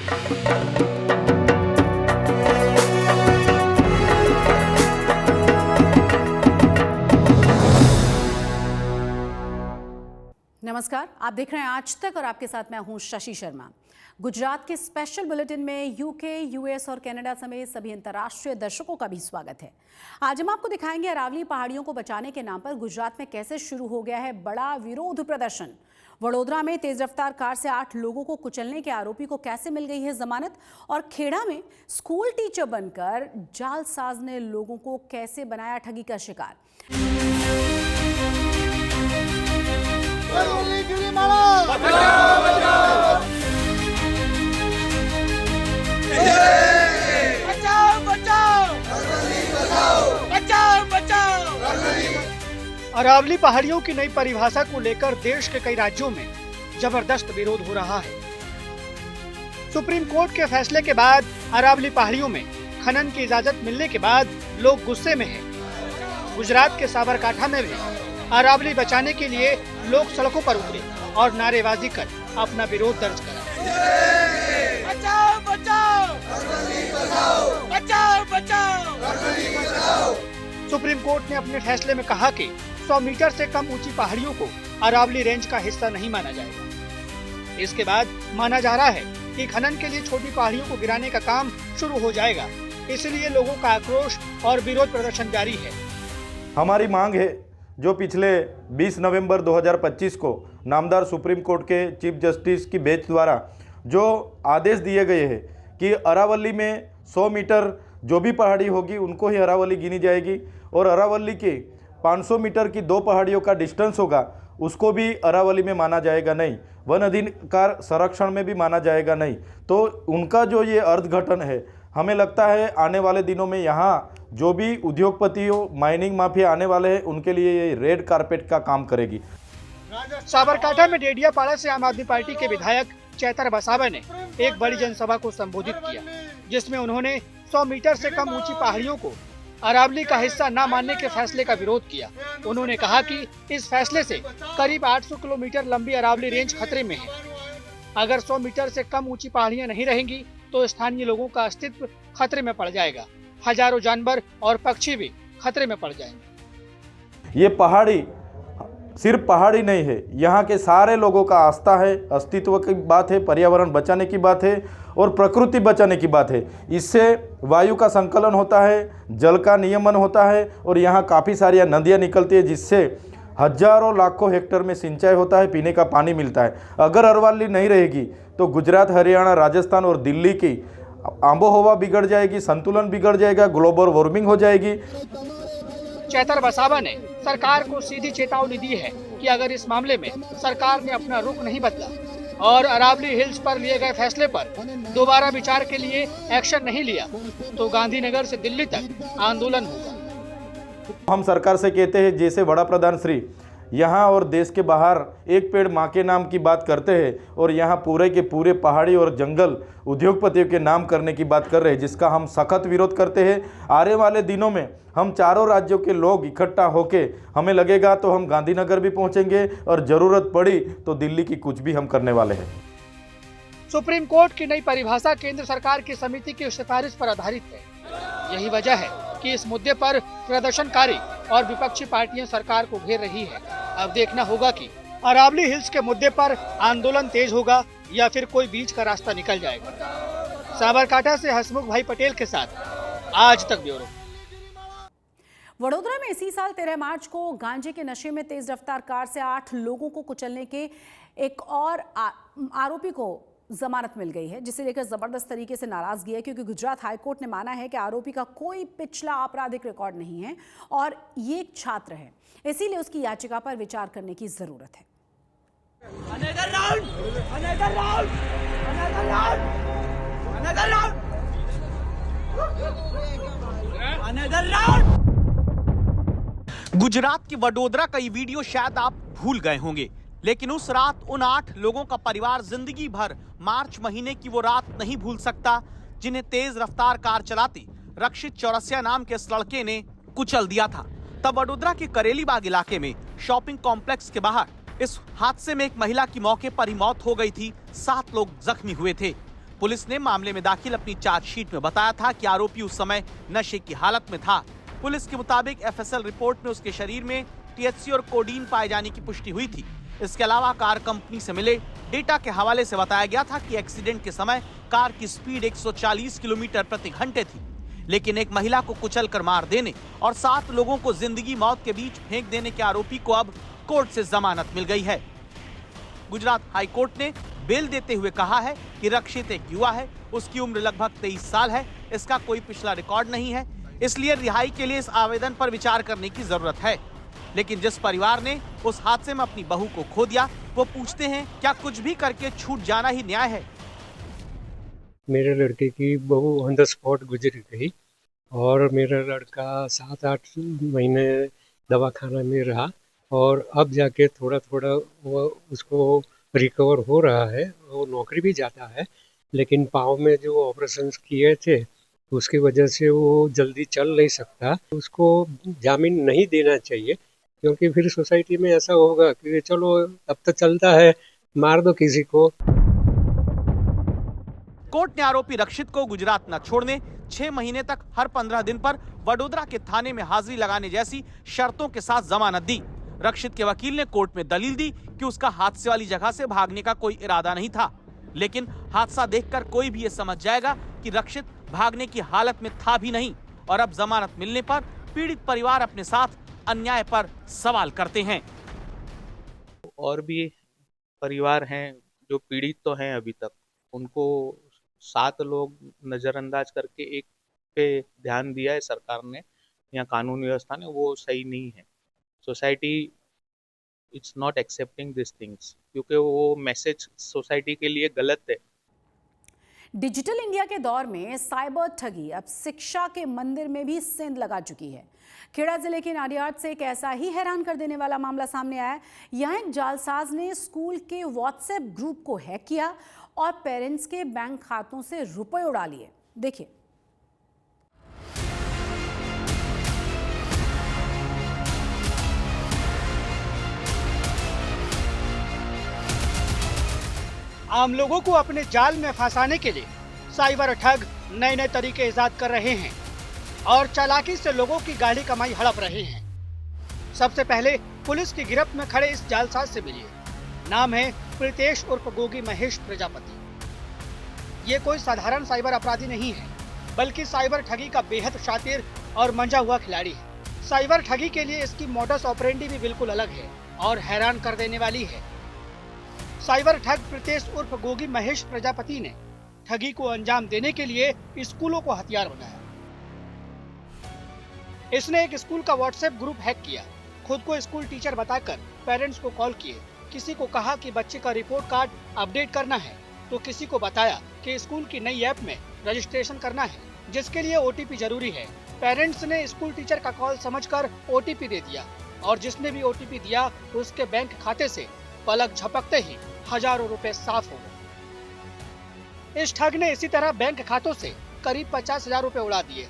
नमस्कार, आप देख रहे हैं आज तक और आपके साथ मैं हूं शशि शर्मा। गुजरात के स्पेशल बुलेटिन में यूके, यूएस और कनाडा समेत सभी अंतर्राष्ट्रीय दर्शकों का भी स्वागत है। आज हम आपको दिखाएंगे अरावली पहाड़ियों को बचाने के नाम पर गुजरात में कैसे शुरू हो गया है बड़ा विरोध प्रदर्शन। वडोदरा में तेज रफ्तार कार से 8 लोगों को कुचलने के आरोपी को कैसे मिल गई है जमानत, और खेड़ा में स्कूल टीचर बनकर जालसाज ने लोगों को कैसे बनाया ठगी का शिकार। अरावली पहाड़ियों की नई परिभाषा को लेकर देश के कई राज्यों में जबरदस्त विरोध हो रहा है। सुप्रीम कोर्ट के फैसले के बाद अरावली पहाड़ियों में खनन की इजाजत मिलने के बाद लोग गुस्से में हैं। गुजरात के साबरकांठा में भी अरावली बचाने के लिए लोग सड़कों पर उतरे और नारेबाजी कर अपना विरोध दर्ज करा। बचाओ बचाओ, बचाओ बचाओ। सुप्रीम कोर्ट ने अपने फैसले में कहा कि 100 मीटर से कम ऊंची पहाड़ियों को अरावली रेंज का हिस्सा नहीं माना जाएगा। इसके बाद माना जा रहा है कि खनन के लिए छोटी पहाड़ियों को गिराने का काम शुरू हो जाएगा। इसलिए लोगों का आक्रोश और विरोध प्रदर्शन जारी है। हमारी मांग है जो पिछले 20 नवंबर 2025 को नामदार सुप्रीम कोर्ट के चीफ जस्टिस की बेंच द्वारा जो आदेश दिए गए हैं कि अरावली में 100 मीटर जो भी पहाड़ी होगी उनको ही अरावली गिनी जाएगी, और अरावली के 500 मीटर की 2 पहाड़ियों का डिस्टेंस होगा उसको भी अरावली में माना जाएगा नहीं, वन अधिकार संरक्षण में भी माना जाएगा नहीं। तो उनका जो ये अर्थघटन है, हमें लगता है आने वाले दिनों में यहाँ जो भी उद्योगपतियों, माइनिंग माफिया आने वाले हैं उनके लिए ये रेड कारपेट का काम करेगी। साबरकांठा में डेडियापाड़ा से आम आदमी पार्टी के विधायक चैतर बसावा ने एक बड़ी जनसभा को संबोधित किया, जिसमें उन्होंने 100 मीटर से कम ऊंची पहाड़ियों को अरावली का हिस्सा न मानने के फैसले का विरोध किया। उन्होंने कहा कि इस फैसले से करीब 800 किलोमीटर लंबी अरावली रेंज खतरे में है। अगर 100 मीटर से कम ऊंची पहाड़ियां नहीं रहेंगी तो स्थानीय लोगों का अस्तित्व खतरे में पड़ जाएगा। हजारों जानवर और पक्षी भी खतरे में पड़ जाएंगे। ये पहाड़ी सिर्फ पहाड़ी नहीं है, यहाँ के सारे लोगों का आस्था है, अस्तित्व की बात है, पर्यावरण बचाने की बात है और प्रकृति बचाने की बात है। इससे वायु का संकलन होता है, जल का नियमन होता है और यहाँ काफ़ी सारी नदियाँ निकलती है जिससे हजारों लाखों हेक्टेयर में सिंचाई होता है, पीने का पानी मिलता है। अगर अरावली नहीं रहेगी तो गुजरात, हरियाणा, राजस्थान और दिल्ली की आबोहवा बिगड़ जाएगी, संतुलन बिगड़ जाएगा, ग्लोबल वार्मिंग हो जाएगी। चैतर बसावा ने सरकार को सीधी चेतावनी दी है कि अगर इस मामले में सरकार ने अपना रुख नहीं बदला और अरावली हिल्स पर लिए गए फैसले पर दोबारा विचार के लिए एक्शन नहीं लिया तो गांधीनगर से दिल्ली तक आंदोलन होगा। हम सरकार से कहते हैं, जैसे वड़ा प्रधान श्री यहाँ और देश के बाहर एक पेड़ माँ के नाम की बात करते हैं और यहाँ पूरे के पूरे पहाड़ी और जंगल उद्योगपतियों के नाम करने की बात कर रहे हैं, जिसका हम सख्त विरोध करते हैं। आने वाले दिनों में हम चारों राज्यों के लोग इकट्ठा होके हमें लगेगा तो हम गांधीनगर भी पहुँचेंगे और ज़रूरत पड़ी तो दिल्ली की कुछ भी हम करने वाले हैं। सुप्रीम कोर्ट की नई परिभाषा केंद्र सरकार की समिति की सिफारिश पर आधारित है। यही वजह है कि इस मुद्दे पर प्रदर्शनकारी और विपक्षी पार्टियां सरकार को घेर रही है। अब देखना होगा कि अरावली हिल्स के मुद्दे पर आंदोलन तेज होगा या फिर कोई बीच का रास्ता निकल जाएगा। साबरकांठा से हसमुख भाई पटेल के साथ आज तक ब्यूरो। वडोदरा में इसी साल 13 मार्च को गांजे के नशे में तेज रफ्तार कार से 8 लोगों को कुचलने के एक और आरोपी को जमानत मिल गई है, जिसे लेकर जबरदस्त तरीके से नाराजगी है, क्योंकि गुजरात हाईकोर्ट ने माना है कि आरोपी का कोई पिछला आपराधिक रिकॉर्ड नहीं है और ये एक छात्र है, इसीलिए उसकी याचिका पर विचार करने की जरूरत है। गुजरात की वडोदरा का ये वीडियो शायद आप भूल गए होंगे, लेकिन उस रात उन 8 लोगों का परिवार जिंदगी भर मार्च महीने की वो रात नहीं भूल सकता, जिन्हें तेज रफ्तार कार चलाती रक्षित चौरसिया नाम के इस लड़के ने कुचल दिया था। तब वडोदरा के करेली बाग इलाके में शॉपिंग कॉम्प्लेक्स के बाहर इस हादसे में एक महिला की मौके पर ही मौत हो गई थी, 7 लोग जख्मी हुए थे। पुलिस ने मामले में दाखिल अपनी चार्जशीट में बताया था कि आरोपी उस समय नशे की हालत में था। पुलिस के मुताबिक एफएसएल रिपोर्ट में उसके शरीर में टीएचसी और कोडीन पाए जाने की पुष्टि हुई थी। इसके अलावा कार कंपनी से मिले डेटा के हवाले से बताया गया था कि एक्सीडेंट के समय कार की स्पीड 140 किलोमीटर प्रति घंटे थी, लेकिन एक महिला को कुचल कर मार देने और 7 लोगों को जिंदगी मौत के बीच फेंक देने के आरोपी को अब कोर्ट से जमानत मिल गई है। गुजरात हाई कोर्ट ने बेल देते हुए कहा है कि रक्षित एक युवा है, उसकी उम्र लगभग 23 साल है, इसका कोई पिछला रिकॉर्ड नहीं है, इसलिए रिहाई के लिए इस आवेदन पर विचार करने की जरूरत है। लेकिन जिस परिवार ने उस हादसे में अपनी बहू को खो दिया, वो पूछते हैं क्या कुछ भी करके छूट जाना ही न्याय है। मेरे लड़के की बहू ऑन द स्पॉट गुजर गई और मेरा लड़का 7-8 महीने दवाखाना में रहा और अब जाके थोड़ा थोड़ा वो उसको रिकवर हो रहा है। वो नौकरी भी जाता है, लेकिन पाँव में जो ऑपरेशंस किए थे उसकी वजह से वो जल्दी चल नहीं सकता। उसको जामीन नहीं देना चाहिए, क्योंकि फिर सोसाइटी में ऐसा होगा कि चलो अब तो चलता है, मार दो किसी को। कोर्ट ने आरोपी रक्षित को गुजरात न छोड़ने, 6 महीने तक हर 15 दिन पर वडोदरा के थाने में हाजिरी लगाने जैसी शर्तों के साथ जमानत दी। रक्षित के वकील ने कोर्ट में दलील दी कि उसका हादसे वाली जगह से भागने का कोई इरादा नहीं था, लेकिन हादसा देखकर कोई भी ये समझ जाएगा कि रक्षित भागने की हालत में था भी नहीं। और अब जमानत मिलने पर पीड़ित परिवार अपने साथ अन्याय पर सवाल करते हैं। और भी परिवार हैं जो पीड़ित तो हैं अभी तक, उनको 7 लोग नज़रअंदाज करके एक पे ध्यान दिया है सरकार ने या कानून व्यवस्था ने, वो सही नहीं है। Society it's not accepting this things, क्योंकि वो मैसेज सोसाइटी के लिए गलत है। डिजिटल इंडिया के दौर में साइबर ठगी अब शिक्षा के मंदिर में भी सेंध लगा चुकी है। खेड़ा जिले के नाडियाड से एक ऐसा ही हैरान कर देने वाला मामला सामने आया। यहाँ एक जालसाज ने स्कूल के व्हाट्सएप ग्रुप को हैक किया और पेरेंट्स के बैंक खातों से रुपए उड़ा लिए। देखिए। आम लोगों को अपने जाल में फंसाने के लिए साइबर ठग नए नए तरीके इजाद कर रहे हैं और चालाकी से लोगों की गाढ़ी कमाई हड़प रहे हैं। सबसे पहले पुलिस की गिरफ्त में खड़े इस जालसाज से मिलिए। नाम है प्रीतेश उर्फ गोगी महेश प्रजापति। ये कोई साधारण साइबर अपराधी नहीं है, बल्कि साइबर ठगी का बेहद शातिर और मंझा हुआ खिलाड़ी है। साइबर ठगी के लिए इसकी मोडस ऑपरेंडी भी बिल्कुल अलग है और हैरान कर देने वाली है। साइबर ठग प्रीतेश उर्फ गोगी महेश प्रजापति ने ठगी को अंजाम देने के लिए स्कूलों को हथियार बनाया। इसने एक स्कूल का व्हाट्सएप ग्रुप हैक किया, खुद को स्कूल टीचर बताकर पेरेंट्स को कॉल किए। किसी को कहा कि बच्चे का रिपोर्ट कार्ड अपडेट करना है, तो किसी को बताया कि स्कूल की नई ऐप में रजिस्ट्रेशन करना है, जिसके लिए ओटीपी जरूरी है। पेरेंट्स ने स्कूल टीचर का कॉल समझकर ओटीपी दे दिया और जिसने भी ओटीपी दिया उसके बैंक खाते से पलक झपकते ही हजारों रुपए साफ हो गए। इस ठग ने इसी तरह बैंक खातों से करीब 50,000 रुपए उड़ा दिए।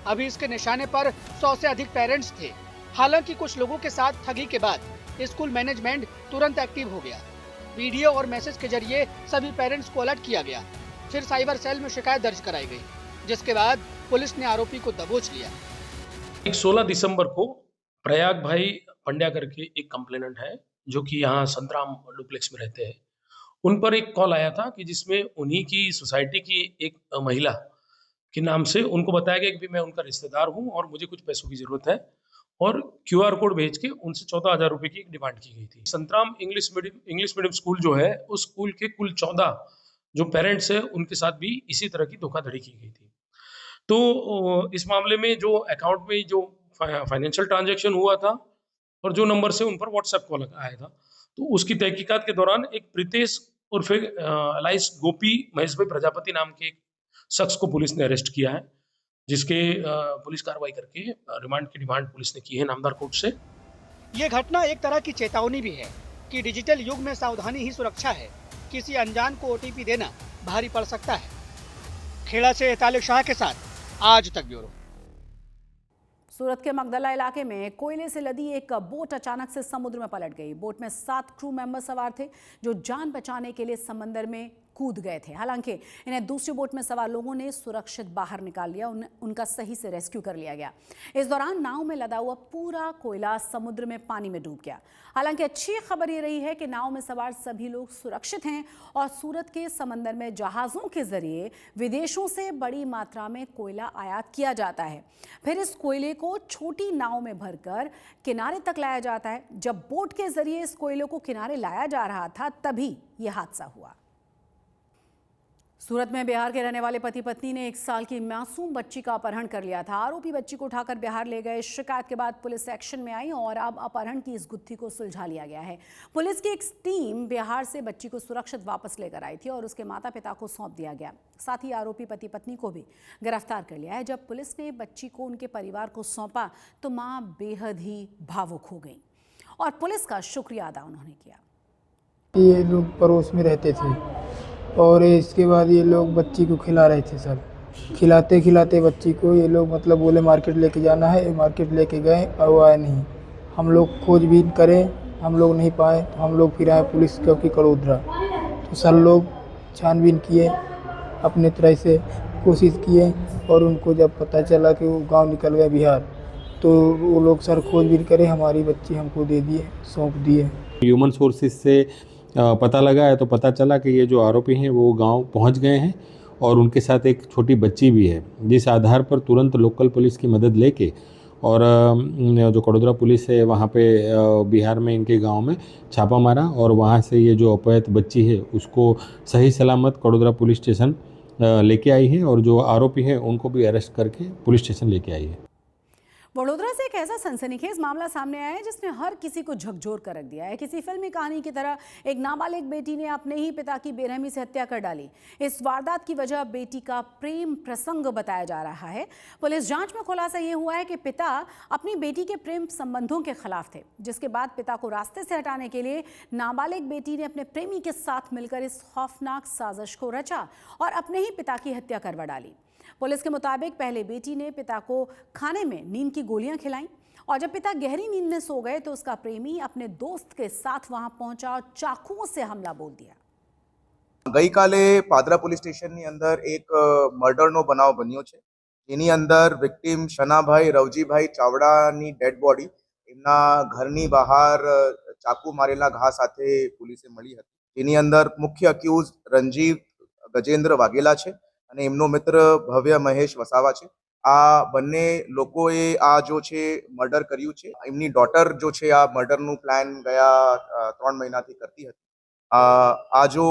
अभी इसके निशाने पर 100 से अधिक पेरेंट्स थे। हालांकि कुछ लोगों के साथ ठगी के बाद स्कूल मैनेजमेंट तुरंत एक्टिव हो गया। वीडियो और मैसेज के जरिए सभी पेरेंट्स को अलर्ट किया गया। फिर साइबर सेल में शिकायत दर्ज कराई गई, जिसके बाद पुलिस ने आरोपी को दबोच लिया। 16 दिसंबर को प्रयाग भाई पंड्या करके एक कंप्लेनेंट है, जो कि यहाँ संतराम डुप्लेक्स में रहते हैं। उन पर एक कॉल आया था कि जिसमें उन्हीं की सोसाइटी की एक महिला के नाम से उनको बताया गया कि मैं उनका रिश्तेदार हूं और मुझे कुछ पैसों की जरूरत है, और क्यूआर कोड भेज के उनसे 14,000 रुपए की डिमांड की गई थी। संतराम इंग्लिश मीडियम स्कूल जो है, उस स्कूल के कुल 14 जो पेरेंट्स है उनके साथ भी इसी तरह की धोखाधड़ी की गई थी। तो इस मामले में जो अकाउंट में जो फाइनेंशियल ट्रांजैक्शन हुआ था और जो नंबर से उन पर व्हाट्सएप कॉल आया था, तो उसकी तहकीकात के दौरान एक प्रीतेश उर्फ अलाइस गोपी महेश भाई प्रजापति नाम के एक शख्स को पुलिस ने अरेस्ट किया है, जिसके पुलिस कार्रवाई करके रिमांड की डिमांड पुलिस ने की है नामदार कोर्ट से। ये घटना एक तरह की चेतावनी भी है कि डिजिटल युग में सावधानी ही सुरक्षा है। किसी अनजान को ओटीपी देना भारी पड़ सकता है। खेड़ा से तालिक शाह के साथ आज तक ब्यूरो। सूरत के मगदला इलाके में कोयले से लदी एक बोट अचानक से समुद्र में पलट गई। बोट में 7 क्रू मेंबर सवार थे, जो जान बचाने के लिए समंदर में कूद गए थे। हालांकि इन्हें दूसरी बोट में सवार लोगों ने सुरक्षित बाहर निकाल लिया, उनका सही से रेस्क्यू कर लिया गया। इस दौरान नाव में लदा हुआ पूरा कोयला समुद्र में पानी में डूब गया। हालांकि अच्छी खबर ये रही है कि नाव में सवार सभी लोग सुरक्षित हैं और सूरत के समंदर में जहाज़ों के जरिए विदेशों से बड़ी मात्रा में कोयला आयात किया जाता है। फिर इस कोयले को छोटी नाव में भरकर किनारे तक लाया जाता है। जब बोट के जरिए इस कोयले को किनारे लाया जा रहा था तभी यह हादसा हुआ। सूरत में बिहार के रहने वाले पति पत्नी ने 1 साल की मासूम बच्ची का अपहरण कर लिया था। आरोपी बच्ची को उठाकर बिहार ले गए। शिकायत के बाद पुलिस एक्शन में आई और अब अपहरण की इस गुत्थी को सुलझा लिया गया है। पुलिस की एक टीम बिहार से बच्ची को सुरक्षित वापस लेकर आई थी और उसके माता पिता को सौंप दिया गया। साथ ही आरोपी पति पत्नी को भी गिरफ्तार कर लिया है। जब पुलिस ने बच्ची को उनके परिवार को सौंपा तो माँ बेहद ही भावुक हो गई और पुलिस का शुक्रिया अदा उन्होंने किया। ये लोग पड़ोस में रहते थे और इसके बाद ये लोग बच्ची को खिला रहे थे। सब खिलाते खिलाते बच्ची को ये लोग मतलब बोले मार्केट लेके जाना है। मार्केट लेके गए और आए नहीं। हम लोग खोजबीन करें, हम लोग नहीं पाए तो हम लोग फिर आए पुलिस चौकी कड़ोदरा। तो सब लोग छानबीन किए, अपने तरह से कोशिश किए और उनको जब पता चला कि वो गांव निकल गए बिहार, तो वो लोग सर खोजबीन करे, हमारी बच्ची हमको दे दिए, सौंप दिए। ह्यूमन सोर्सेज से पता लगा है तो पता चला कि ये जो आरोपी हैं वो गांव पहुंच गए हैं और उनके साथ एक छोटी बच्ची भी है, जिस आधार पर तुरंत लोकल पुलिस की मदद लेके और जो कड़ोदरा पुलिस है वहाँ पे बिहार में इनके गांव में छापा मारा और वहाँ से ये जो अपहृत बच्ची है उसको सही सलामत कड़ोदरा पुलिस स्टेशन लेके आई है और जो आरोपी है उनको भी अरेस्ट करके पुलिस स्टेशन लेके आई है। वडोदरा से एक ऐसा सनसनीखेज मामला सामने आया है जिसने हर किसी को झकझोर कर रख दिया है। किसी फिल्मी कहानी की तरह एक नाबालिग बेटी ने अपने ही पिता की बेरहमी से हत्या कर डाली। इस वारदात की वजह बेटी का प्रेम प्रसंग बताया जा रहा है। पुलिस जांच में खुलासा ये हुआ है कि पिता अपनी बेटी के प्रेम संबंधों के खिलाफ थे, जिसके बाद पिता को रास्ते से हटाने के लिए नाबालिग बेटी ने अपने प्रेमी के साथ मिलकर इस खौफनाक साजिश को रचा और अपने ही पिता की हत्या करवा डाली। पुलिस के मुताबिक पहले बेटी ने पिता को खाने में नींद की गोलियां खिलाईं और जब पिता गहरी नींद में सो गए तो उसका प्रेमी अपने दोस्त के साथ वहां पहुंचा और चाकुओं से हमला बोल दिया। ગઈકાલે પાદરા પોલીસ સ્ટેશનની અંદર એક મર્ડરનો બનાવ બન્યો છે, જેની અંદર victim Shanabhai Ravjibhai ચાવડાની dead body એમના ઘરની બહાર ચાકુ મારેલા ઘા સાથે પોલીસે મળી હતી, જેની અંદર મુખ્ય અક્યુઝ રંજીવ ગજેન્દ્ર વાઘેલા છે અને એમનો મિત્ર ભવ્ય મહેશ વસાવા છે। આ બંને લોકોએ આ જો છે મર્ડર કર્યું છે। એમની ડોટર જો છે આ મર્ડરનું પ્લાન ગયા 3 મહિનાથી કરતી હતી। આ જો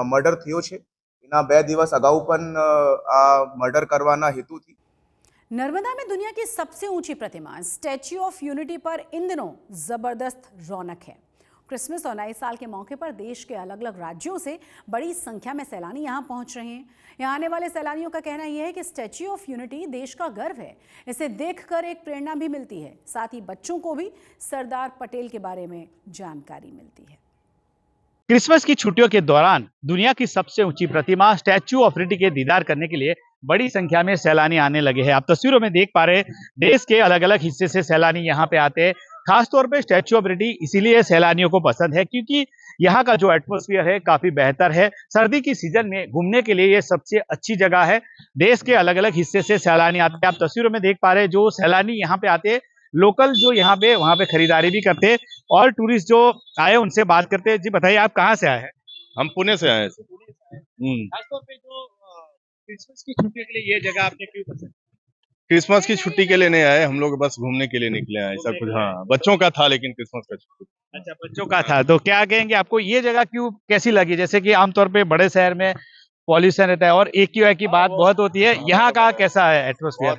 મર્ડર થયો છે એના 2 દિવસ અગાઉ પણ આ મર્ડર કરવાના હેતુથી नर्मदा में दुनिया की सबसे ऊंची प्रतिमा स्टैच्यू ऑफ यूनिटी पर इन दिनों जबरदस्त रौनक है। क्रिसमस और नए साल के मौके पर देश के अलग अलग राज्यों से बड़ी संख्या में सैलानी यहां पहुंच रहे हैं। यहां आने वाले सैलानियों का कहना यह है कि स्टैच्यू ऑफ यूनिटी देश का गर्व है। इसे देखकर एक प्रेरणा भी मिलती है, साथ ही बच्चों को भी सरदार पटेल के बारे में जानकारी मिलती है। क्रिसमस की छुट्टियों के दौरान दुनिया की सबसे ऊंची प्रतिमा स्टैच्यू ऑफ यूनिटी के दीदार करने के लिए बड़ी संख्या में सैलानी आने लगे हैं। आप तस्वीरों में देख पा रहे हैं देश के अलग अलग हिस्से से सैलानी यहाँ पे आते हैं। खासतौर पे स्टैच्यू ऑफ यूनिटी इसीलिए सैलानियों को पसंद है क्योंकि यहाँ का जो एटमॉस्फेयर है काफी बेहतर है। सर्दी की सीजन में घूमने के लिए ये सबसे अच्छी जगह है। देश के अलग अलग हिस्से से सैलानी आते हैं। आप तस्वीरों में देख पा रहे हैं जो सैलानी यहाँ पे आते हैं, लोकल जो यहाँ पे वहाँ पे खरीदारी भी करते हैं और टूरिस्ट जो आए उनसे बात करते हैं। जी बताइए आप कहाँ से आए हैं? हम पुणे से आए हैं। खासतौर पे जो क्रिसमस की छुट्टियों के लिए ये जगह आपने क्यों पसंद? क्रिसमस की छुट्टी के लिए नहीं आए हम लोग, बस घूमने के लिए निकले हैं। ऐसा कुछ हाँ बच्चों का था लेकिन क्रिसमस का छुट्टी। अच्छा, बच्चों का था। तो क्या कहेंगे आपको ये जगह क्यों कैसी लगी? जैसे कि आमतौर पे बड़े शहर में पॉल्यूशन रहता है और एक की बात बहुत होती है, यहाँ का कैसा है एटमॉस्फेयर?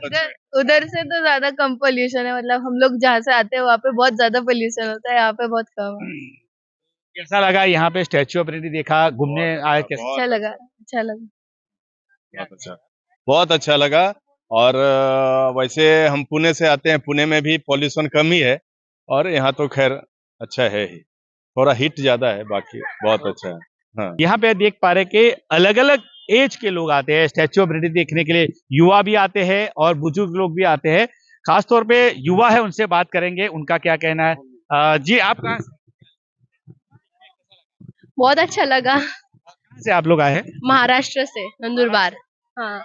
उधर से तो ज्यादा कम पोल्यूशन है। मतलब हम लोग जहाँ से आते हैं वहाँ पे बहुत ज्यादा पोल्यूशन होता है, यहाँ पे बहुत कम है। कैसा लगा यहाँ पे स्टैच्यू ऑफ यूनिटी देखा, घूमने आए कैसा? अच्छा लगा, अच्छा लगा, बहुत अच्छा लगा। और वैसे हम पुणे से आते हैं, पुणे में भी पॉल्यूशन कम ही है और यहाँ तो खैर अच्छा है ही, थोड़ा हीट ज्यादा है, बाकी बहुत अच्छा है। हाँ। यहाँ पे देख पा रहे कि अलग अलग एज के लोग आते हैं स्टैच्यू ऑफ यूनिटी देखने के लिए। युवा भी आते हैं और बुजुर्ग लोग भी आते हैं। खासतौर पे युवा है, उनसे बात करेंगे उनका क्या कहना है। जी आप कहाँ से? बहुत अच्छा लगा। कहाँ से आप लोग आए हैं? महाराष्ट्र से नंदुरबार। हाँ,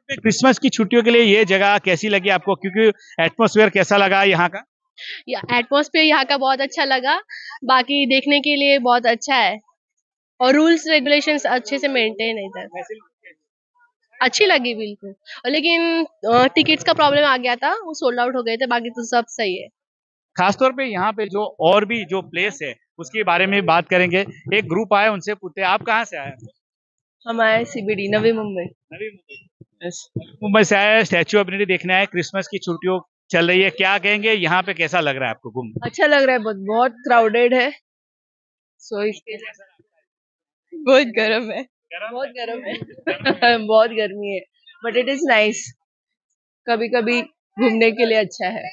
क्रिसमस की छुट्टियों के लिए ये जगह कैसी लगी आपको, क्योंकि एटमॉस्फेयर कैसा लगा यहाँ का? एटमॉस्फेयर यहाँ का बहुत अच्छा लगा। बाकी देखने के लिए बहुत अच्छा है और रूल्स रेगुलेशंस अच्छे से मेंटेन है इधर। अच्छी लगी बिल्कुल, और लेकिन टिकट्स का प्रॉब्लम आ गया था, वो सोल्ड आउट हो गए थे, बाकी तो सब सही है। खासतौर पे यहाँ पे जो और भी जो प्लेस है उसके बारे में बात करेंगे। एक ग्रुप आया, उनसे पूछते हैं आप कहाँ से आए? हम आए CBD नवी मुंबई। मुंबई से आए, स्टैच्यू ऑफ यूनिटी देखने आए। क्रिसमस की छुट्टियों चल रही है, क्या कहेंगे यहाँ पे कैसा लग रहा है आपको घूमने? अच्छा लग रहा है, बहुत बहुत क्राउडेड है, सो इसके बहुत गर्म है, बहुत गर्म है बहुत गर्मी है, बट इट इज नाइस, कभी कभी घूमने के लिए अच्छा है।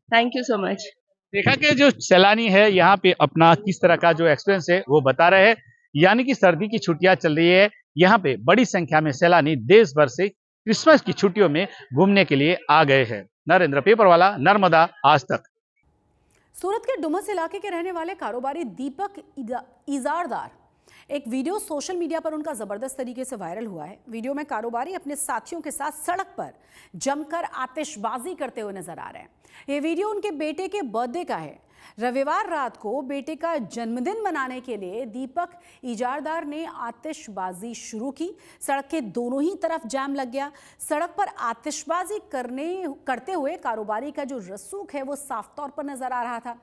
Thank you so much. देखा कि जो सैलानी है यहाँ पे अपना किस तरह का जो एक्सपीरियंस है वो बता रहे हैं। यानी कि सर्दी की छुट्टियां चल रही है, यहाँ पे बड़ी संख्या में सैलानी देश भर से क्रिसमस की छुट्टियों में घूमने के लिए आ गए हैं। नरेंद्र पेपरवाला, नर्मदा, आज तक। सूरत के डुमस इलाके के रहने वाले कारोबारी दीपक इजारदार, एक वीडियो सोशल मीडिया पर उनका जबरदस्त तरीके से वायरल हुआ है। वीडियो में कारोबारी अपने साथियों के साथ सड़क पर जमकर आतिशबाजी करते हुए नजर आ रहे हैं। ये वीडियो उनके बेटे के बर्थडे का है। रविवार रात को बेटे का जन्मदिन मनाने के लिए दीपक इजारदार ने आतिशबाजी शुरू की। सड़क के दोनों ही तरफ जाम लग गया। सड़क पर आतिशबाजी करते हुए कारोबारी का जो रसूख है वो साफ तौर पर नजर आ रहा था।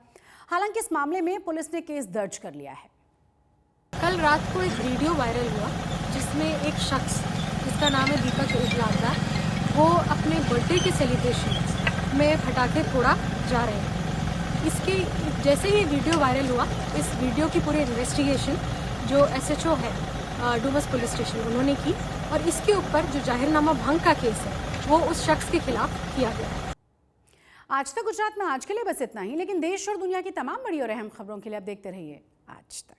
हालांकि इस मामले में पुलिस ने केस दर्ज कर लिया है। कल रात को एक वीडियो वायरल हुआ जिसमें एक शख्स जिसका नाम है दीपक इजारदार, वो अपने बर्थडे के सेलिब्रेशन में पटाखे फोड़ा जा रहे हैं। इसके जैसे ही वीडियो वायरल हुआ, इस वीडियो की पूरी इन्वेस्टिगेशन जो SHO है डुमस पुलिस स्टेशन उन्होंने की, और इसके ऊपर जो जाहिरनामा भंग का केस है वो उस शख्स के खिलाफ किया गया है। आज तक गुजरात में आज के लिए बस इतना ही, लेकिन देश और दुनिया की तमाम बड़ी और अहम खबरों के लिए आप देखते रहिए आज तक।